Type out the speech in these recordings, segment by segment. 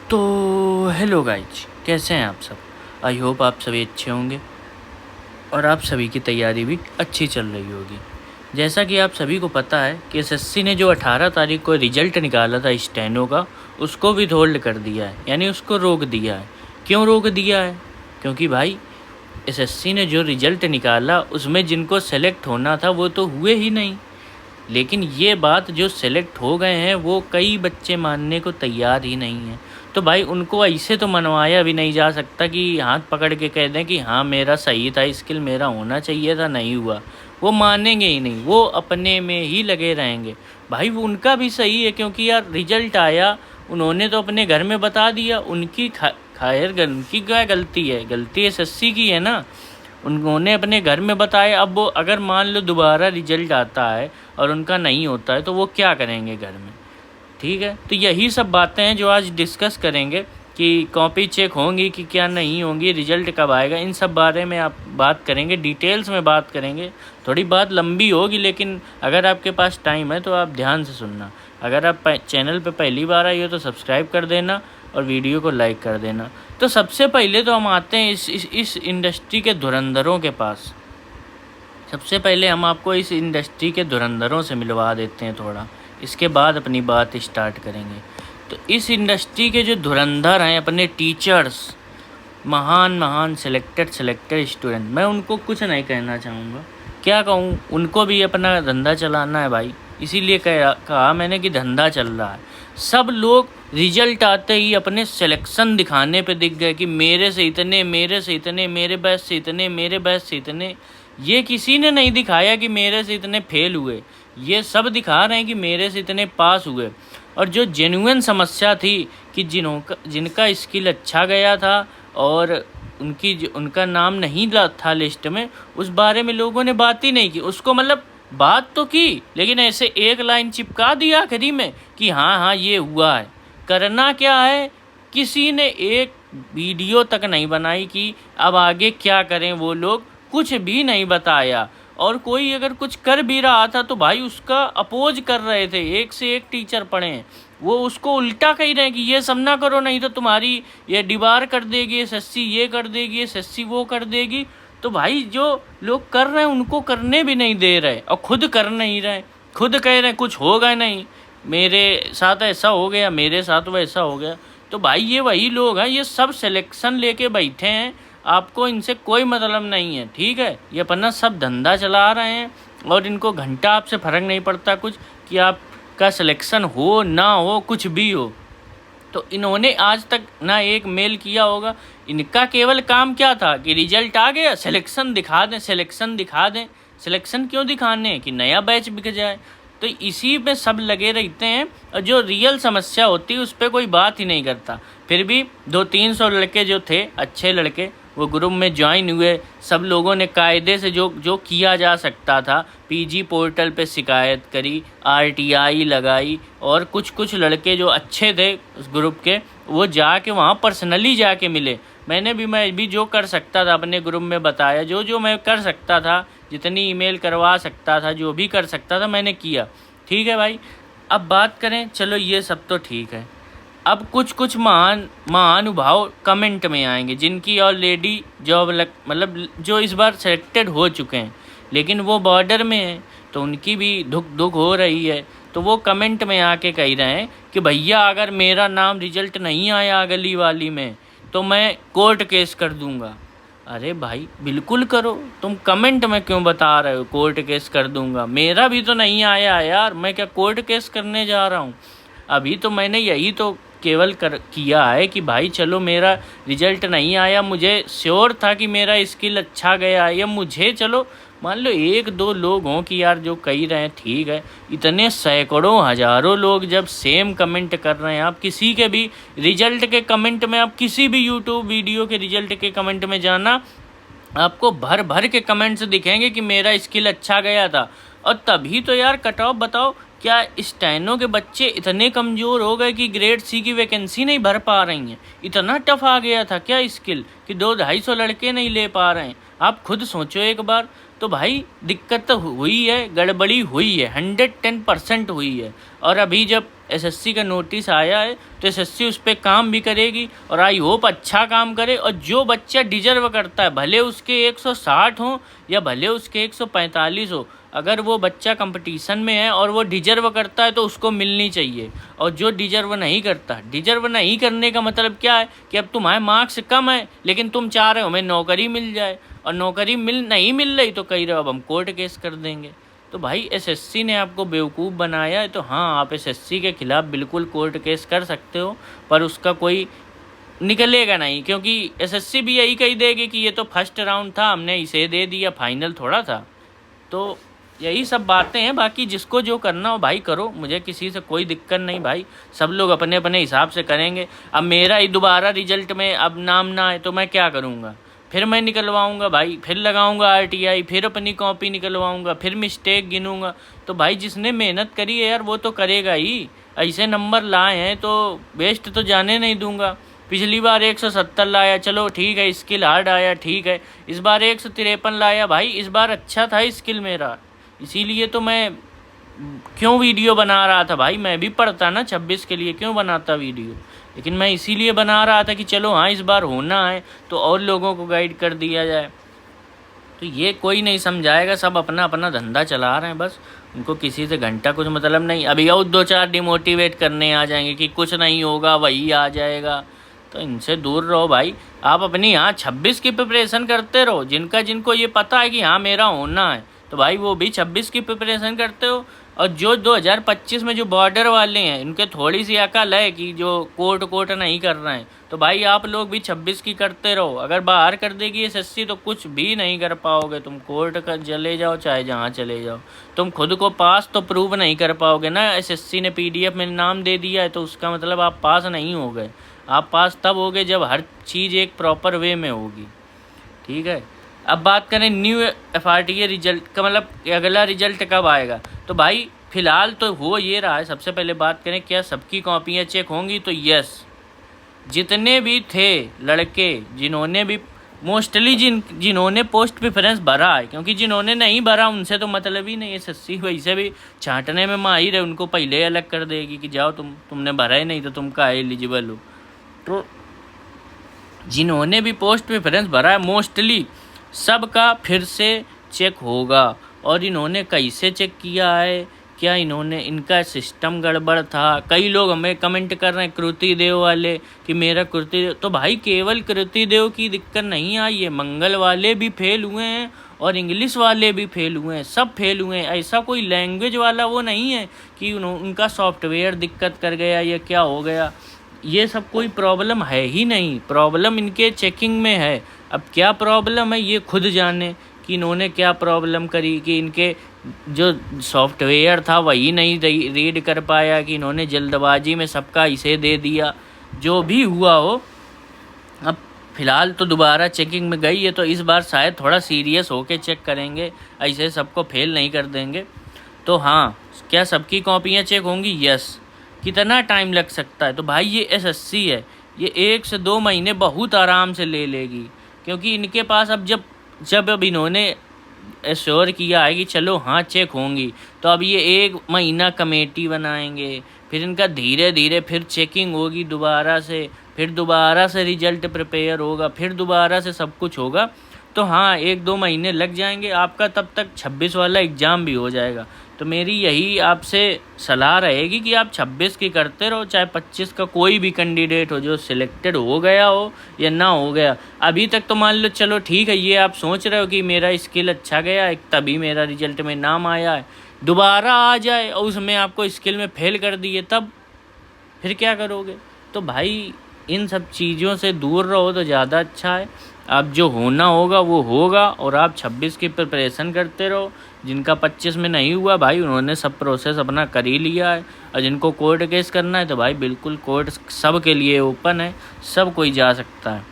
तो hello guys, कैसे हैं आप सब। आई होप आप सभी अच्छे होंगे और आप सभी की तैयारी भी अच्छी चल रही होगी। जैसा कि आप सभी को पता है कि एसएससी ने जो 18 तारीख को रिजल्ट निकाला था स्टेनो का, उसको विथहोल्ड कर दिया है, यानी उसको रोक दिया है। क्यों रोक दिया है? क्योंकि भाई एसएससी ने जो रिजल्ट निकाला उसमें जिनको सेलेक्ट होना था वो तो हुए ही नहीं। लेकिन ये बात जो सेलेक्ट हो गए हैं वो कई बच्चे मानने को तैयार ही नहीं हैं। तो भाई उनको ऐसे तो मनवाया भी नहीं जा सकता कि हाथ पकड़ के कह दें कि हाँ मेरा सही था, स्किल मेरा होना चाहिए था, नहीं हुआ। वो मानेंगे ही नहीं, वो अपने में ही लगे रहेंगे। भाई वो उनका भी सही है, क्योंकि यार रिजल्ट आया, उन्होंने तो अपने घर में बता दिया। उनकी खैर उनकी क्या गलती है? गलती एसएससी की है ना। उन्होंने अपने घर में बताया। अब वो अगर मान लो दोबारा रिजल्ट आता है और उनका नहीं होता है तो वो क्या करेंगे घर में? ठीक है, तो यही सब बातें हैं जो आज डिस्कस करेंगे कि कॉपी चेक होंगी कि क्या नहीं होंगी, रिजल्ट कब आएगा, इन सब बारे में आप बात करेंगे, डिटेल्स में बात करेंगे। थोड़ी बात लंबी होगी, लेकिन अगर आपके पास टाइम है तो आप ध्यान से सुनना। अगर आप चैनल पे पहली बार आई हो तो सब्सक्राइब कर देना और वीडियो को लाइक कर देना। तो सबसे पहले तो हम आते हैं इस इंडस्ट्री के धुरंधरों के पास। सबसे पहले हम आपको इस इंडस्ट्री के धुरंधरों से मिलवा देते हैं थोड़ा, इसके बाद अपनी बात स्टार्ट करेंगे। तो इस इंडस्ट्री के जो धुरंधर हैं, अपने टीचर्स, महान सेलेक्टेड स्टूडेंट, मैं उनको कुछ नहीं कहना चाहूँगा। क्या कहूँ, उनको भी अपना धंधा चलाना है भाई, इसीलिए कहा मैंने कि धंधा चल रहा है। सब लोग रिजल्ट आते ही अपने सिलेक्शन दिखाने पे दिख गए कि मेरे से इतने, मेरे से इतने, मेरे बैच से इतने, मेरे बैच से इतने। ये किसी ने नहीं दिखाया कि मेरे से इतने फेल हुए, ये सब दिखा रहे हैं कि मेरे से इतने पास हुए। और जो जेन्युइन समस्या थी कि जिनका स्किल अच्छा गया था और उनका नाम नहीं था लिस्ट में, उस बारे में लोगों ने बात ही नहीं की। उसको मतलब बात तो की, लेकिन ऐसे एक लाइन चिपका दिया आखिरी में कि हाँ ये हुआ है। करना क्या है, किसी ने एक वीडियो तक नहीं बनाई कि अब आगे क्या करें। वो लोग कुछ भी नहीं बताया, और कोई अगर कुछ कर भी रहा था तो भाई उसका अपोज कर रहे थे। एक से एक टीचर पढ़े हैं, वो उसको उल्टा कह रहे हैं कि ये सब ना करो, नहीं तो तुम्हारी ये डिबार कर देगी एसएससी, ये कर देगी एसएससी, वो कर देगी। तो भाई जो लोग कर रहे हैं उनको करने भी नहीं दे रहे और खुद कर नहीं रहे। खुद कह रहे हैं कुछ होगा नहीं, मेरे साथ ऐसा हो गया, मेरे साथ वैसा हो गया। तो भाई ये वही लोग हैं, ये सब सिलेक्शन लेके बैठे हैं, आपको इनसे कोई मतलब नहीं है। ठीक है, ये अपना सब धंधा चला रहे हैं और इनको घंटा आपसे फ़र्क नहीं पड़ता कुछ कि आपका सिलेक्शन हो ना हो, कुछ भी हो। तो इन्होंने आज तक ना एक मेल किया होगा। इनका केवल काम क्या था कि रिजल्ट आ गया, सिलेक्शन दिखा दें, सिलेक्शन दिखा दें। सिलेक्शन क्यों दिखाने? कि नया बैच बिक जाए। तो इसी पे सब लगे रहते हैं और जो रियल समस्या होती है उस पर कोई बात ही नहीं करता। फिर भी 200-300 लड़के जो थे, अच्छे लड़के, वो ग्रुप में ज्वाइन हुए। सब लोगों ने कायदे से जो किया जा सकता था, पीजी पोर्टल पे शिकायत करी, आरटीआई लगाई, और कुछ लड़के जो अच्छे थे उस ग्रुप के, वो जाके वहाँ पर्सनली जाके मिले। मैं भी जो कर सकता था अपने ग्रुप में बताया, जो मैं कर सकता था, जितनी ईमेल करवा सकता था, जो भी कर सकता था मैंने किया। ठीक है भाई, अब बात करें, चलो ये सब तो ठीक है। अब कुछ महानुभाव कमेंट में आएंगे जिनकी ऑलरेडी जॉब मतलब जो इस बार सेलेक्टेड हो चुके हैं, लेकिन वो बॉर्डर में हैं तो उनकी भी दुख हो रही है। तो वो कमेंट में आके कह रहे हैं कि भैया अगर मेरा नाम रिजल्ट नहीं आया अगली वाली में तो मैं कोर्ट केस कर दूंगा। अरे भाई बिल्कुल करो, तुम कमेंट में क्यों बता रहे हो कोर्ट केस कर दूंगा? मेरा भी तो नहीं आया यार, मैं क्या कोर्ट केस करने जा रहा हूँ? अभी तो मैंने यही तो केवल किया है कि भाई चलो मेरा रिजल्ट नहीं आया, मुझे श्योर था कि मेरा स्किल अच्छा गया, या मुझे चलो मान लो 1-2 लोग हों कि यार जो कह रहे हैं ठीक है। इतने सैकड़ों हज़ारों लोग जब सेम कमेंट कर रहे हैं, आप किसी के भी रिजल्ट के कमेंट में, आप किसी भी यूट्यूब वीडियो के रिजल्ट के कमेंट में जाना, आपको भर के कमेंट्स दिखेंगे कि मेरा स्किल अच्छा गया था। और तभी तो यार कट ऑफ बताओ, क्या स्टेनो के बच्चे इतने कमज़ोर हो गए कि ग्रेड सी की वैकेंसी नहीं भर पा रही हैं? इतना टफ आ गया था क्या स्किल कि 200-250 लड़के नहीं ले पा रहे हैं? आप खुद सोचो एक बार। तो भाई दिक्कत तो हुई है, गड़बड़ी हुई है, 110% हुई है। और अभी जब एसएससी का नोटिस आया है तो एसएससी उस पर काम भी करेगी और आई होप अच्छा काम करे। और जो बच्चा डिजर्व करता है, भले उसके 160 हो या भले उसके 145 हो, अगर वो बच्चा कंपटीशन में है और वो डिजर्व करता है तो उसको मिलनी चाहिए। और जो डिजर्व नहीं करता, डिजर्व नहीं करने का मतलब क्या है कि अब तुम्हारे मार्क्स कम है लेकिन तुम चाह रहे हो हमें नौकरी मिल जाए, और नौकरी नहीं मिल रही तो कह रहे हो अब हम कोर्ट केस कर देंगे। तो भाई एसएससी ने आपको बेवकूफ़ बनाया है। तो हाँ, आप एसएससी के खिलाफ़ बिल्कुल कोर्ट केस कर सकते हो, पर उसका कोई निकलेगा नहीं, क्योंकि एसएससी भी यही कही देगी कि ये तो फर्स्ट राउंड था, हमने इसे दे दिया, फाइनल थोड़ा था। तो यही सब बातें हैं। बाकी जिसको जो करना हो भाई करो, मुझे किसी से कोई दिक्कत नहीं भाई, सब लोग अपने अपने हिसाब से करेंगे। अब मेरा ही दोबारा रिजल्ट में अब नाम ना आए तो मैं क्या करूँगा? फिर मैं निकलवाऊँगा भाई, फिर लगाऊँगा आरटीआई, फिर अपनी कॉपी निकलवाऊँगा, फिर मिस्टेक गिनूँगा। तो भाई जिसने मेहनत करी है यार वो तो करेगा ही। ऐसे नंबर लाए हैं तो वेस्ट तो जाने नहीं दूंगा। पिछली बार 170 लाया, चलो ठीक है, स्किल हार्ड आया, ठीक है। इस बार 153 लाया भाई, इस बार अच्छा था स्किल मेरा, इसीलिए तो मैं क्यों वीडियो बना रहा था भाई। मैं भी पढ़ता ना 26 के लिए, क्यों बनाता वीडियो, लेकिन मैं इसीलिए बना रहा था कि चलो हाँ इस बार होना है तो और लोगों को गाइड कर दिया जाए। तो ये कोई नहीं समझाएगा, सब अपना अपना धंधा चला रहे हैं बस, उनको किसी से घंटा कुछ मतलब नहीं। अभी और 2-4 डिमोटिवेट करने आ जाएंगे कि कुछ नहीं होगा, वही आ जाएगा। तो इनसे दूर रहो भाई। आप अपनी यहाँ 26 की प्रिपरेशन करते रहो। जिनको ये पता है कि हाँ मेरा होना है, तो भाई वो भी 26 की प्रिपरेशन करते हो। और जो 2025 में जो बॉर्डर वाले हैं, इनके थोड़ी सी अकल है कि जो कोर्ट नहीं कर रहे हैं, तो भाई आप लोग भी 26 की करते रहो। अगर बाहर कर देगी एसएससी तो कुछ भी नहीं कर पाओगे तुम। कोर्ट का चले जाओ चाहे जहाँ चले जाओ, तुम खुद को पास तो प्रूव नहीं कर पाओगे ना। एसएससी ने पीडीएफ में नाम दे दिया है तो उसका मतलब आप पास नहीं हो गए। आप पास तब होगे जब हर चीज़ एक प्रॉपर वे में होगी, ठीक है। अब बात करें न्यू एफआरटीए रिजल्ट का, मतलब अगला रिजल्ट कब आएगा। तो भाई फ़िलहाल तो हो ये रहा है। सबसे पहले बात करें क्या सबकी कॉपियाँ चेक होंगी, तो यस, जितने भी थे लड़के, जिन्होंने भी मोस्टली जिन्होंने पोस्ट प्रेफरेंस भरा है, क्योंकि जिन्होंने नहीं भरा उनसे तो मतलब ही नहीं है। एसएससी वैसे भी छांटने में माहिर है, उनको पहले अलग कर देगी कि जाओ तुमने भरा ही नहीं तो तुम का एलिजिबल हो। तो जिन्होंने भी पोस्ट प्रेफरेंस भरा है मोस्टली सबका फिर से चेक होगा। और इन्होंने कैसे चेक किया है, क्या इनका सिस्टम गड़बड़ था। कई लोग हमें कमेंट कर रहे हैं कृति देव वाले कि मेरा कृति देव, तो भाई केवल कृति देव की दिक्कत नहीं आई है, मंगल वाले भी फेल हुए हैं और इंग्लिश वाले भी फेल हुए हैं, सब फेल हुए हैं। ऐसा कोई लैंग्वेज वाला वो नहीं है कि उनका सॉफ्टवेयर दिक्कत कर गया या क्या हो गया। ये सब कोई प्रॉब्लम है ही नहीं, प्रॉब्लम इनके चेकिंग में है। अब क्या प्रॉब्लम है ये खुद जाने कि इन्होंने क्या प्रॉब्लम करी, कि इनके जो सॉफ्टवेयर था वही नहीं रीड कर पाया, कि इन्होंने जल्दबाजी में सबका इसे दे दिया। जो भी हुआ हो, अब फ़िलहाल तो दोबारा चेकिंग में गई है तो इस बार शायद थोड़ा सीरियस होके चेक करेंगे, ऐसे सबको फेल नहीं कर देंगे। तो हाँ, क्या सबकी कॉपियाँ चेक होंगी? यस। कितना टाइम लग सकता है? तो भाई ये एसएससी है, ये 1 से 2 महीने बहुत आराम से ले लेगी, क्योंकि इनके पास अब जब इन्होंने एश्योर किया है कि चलो हाँ चेक होंगी, तो अब ये 1 महीना कमेटी बनाएंगे, फिर इनका धीरे धीरे फिर चेकिंग होगी दोबारा से, फिर दोबारा से रिजल्ट प्रिपेयर होगा, फिर दोबारा से सब कुछ होगा। तो हाँ 1-2 महीने लग जाएंगे आपका, तब तक 26 वाला एग्ज़ाम भी हो जाएगा। तो मेरी यही आपसे सलाह रहेगी कि आप 26 की करते रहो, चाहे 25 का कोई भी कैंडिडेट हो जो सिलेक्टेड हो गया हो या ना हो गया। अभी तक तो मान लो चलो ठीक है, ये आप सोच रहे हो कि मेरा स्किल अच्छा गया है तभी मेरा रिजल्ट में नाम आया है, दोबारा आ जाए और उसमें आपको स्किल में फेल कर दिए, तब फिर क्या करोगे? तो भाई इन सब चीज़ों से दूर रहो तो ज़्यादा अच्छा है। अब जो होना होगा वो होगा और आप 26 की प्रिपरेशन करते रहो। जिनका 25 में नहीं हुआ भाई उन्होंने सब प्रोसेस अपना कर ही लिया है, और जिनको कोर्ट केस करना है तो भाई बिल्कुल कोर्ट सब के लिए ओपन है, सब कोई जा सकता है,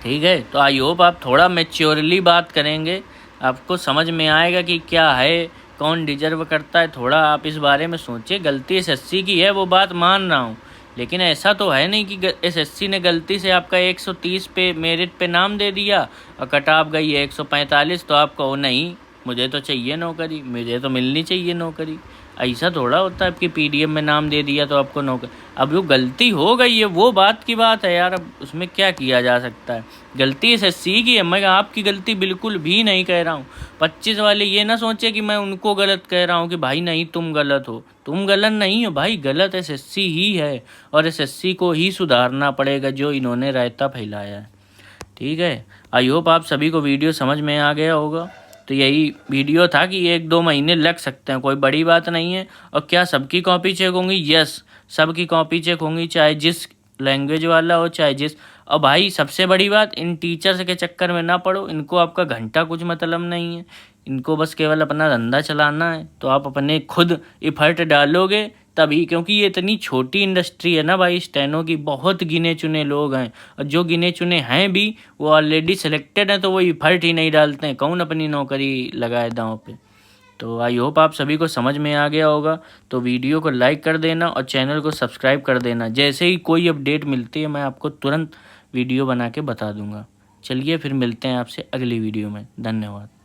ठीक है। तो आई होप आप थोड़ा मैच्योरली बात करेंगे, आपको समझ में आएगा कि क्या है, कौन डिजर्व करता है। थोड़ा आप इस बारे में सोचिए। गलती एसएससी की है वो बात मान रहा हूँ, लेकिन ऐसा तो है नहीं कि एसएससी ने गलती से आपका 130 पे मेरिट पे नाम दे दिया और कट ऑफ गई है 145, तो आप कहो नहीं मुझे तो चाहिए नौकरी, मुझे तो मिलनी चाहिए नौकरी। ऐसा थोड़ा होता है आपकी पीडीएम में नाम दे दिया तो आपको नौकरी। अब वो गलती हो गई है, वो बात की बात है यार, अब उसमें क्या किया जा सकता है। गलती एसएससी की है, मैं आपकी गलती बिल्कुल भी नहीं कह रहा हूँ। 25 वाले ये ना सोचे कि मैं उनको गलत कह रहा हूँ कि भाई नहीं तुम गलत हो, तुम गलत नहीं हो भाई, गलत एसएससी ही है और एसएससी को ही सुधारना पड़ेगा जो इन्होंने रायता फैलाया है। ठीक है, आई होप आप सभी को वीडियो समझ में आ गया होगा। तो यही वीडियो था कि 1-2 महीने लग सकते हैं, कोई बड़ी बात नहीं है। और क्या सबकी कॉपी चेक होंगी? यस, सबकी कॉपी चेक होंगी, चाहे जिस लैंग्वेज वाला हो चाहे जिस। और भाई सबसे बड़ी बात, इन टीचर्स के चक्कर में ना पड़ो, इनको आपका घंटा कुछ मतलब नहीं है, इनको बस केवल अपना धंधा चलाना है। तो आप अपने खुद इफर्ट डालोगे तभी, क्योंकि ये इतनी छोटी इंडस्ट्री है ना भाई स्टेनो की, बहुत गिने चुने लोग हैं और जो गिने चुने हैं भी वो ऑलरेडी सिलेक्टेड हैं, तो वो इफर्ट ही नहीं डालते हैं, कौन अपनी नौकरी लगाए दांव पे। तो आई होप आप सभी को समझ में आ गया होगा। तो वीडियो को लाइक कर देना और चैनल को सब्सक्राइब कर देना, जैसे ही कोई अपडेट मिलती है मैं आपको तुरंत वीडियो बना के बता दूंगा। चलिए फिर मिलते हैं आपसे अगली वीडियो में, धन्यवाद।